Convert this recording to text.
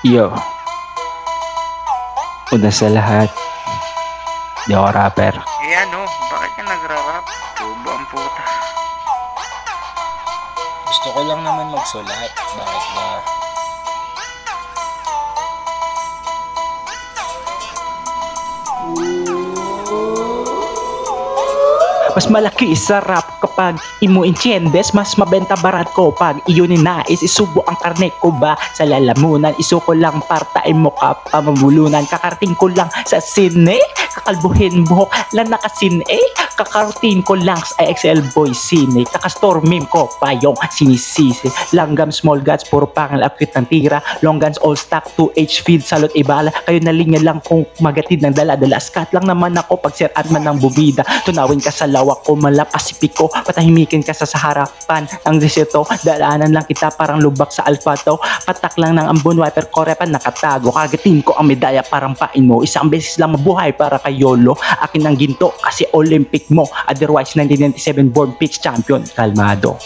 Yo, una sa lahat, di ako rapper. Eh ano, bakit ka nagra-rap? Tubo ang puta. Gusto ko lang naman magsulat. Bakit ba? Mas malaki sa rap kapag imo inchendes, mas mabenta barat ko pag iyon ni nais isubo ang karne ko ba sa lalamunan, isuko lang partain mo ka pamabulunan, kakarating ko lang sa sine, kakalbuhin buhok lang nakasin kakarating ko lang sa IXL boy sine, kakastormim ko pa yung sinisisi, langgam small guns puro pangal akit ng tira, long guns all stack 2H feed salot ibala, kayo na linya lang kung magatid ng dala-dala, scat lang naman ako pag sirat man ng bubida, tunawin ka sa lawak ko mala pasipiko, patahimikin ka sa harapan ang desierto, daanan lang kita parang lubak sa alpato, patak lang ng ambon wiper korepan nakatago, kagatin ko ang medalya parang pain mo, isang beses lang mabuhay para kay YOLO, akin ang ginto kasi Olympic mo, otherwise 1997 born pitch champion, kalmado.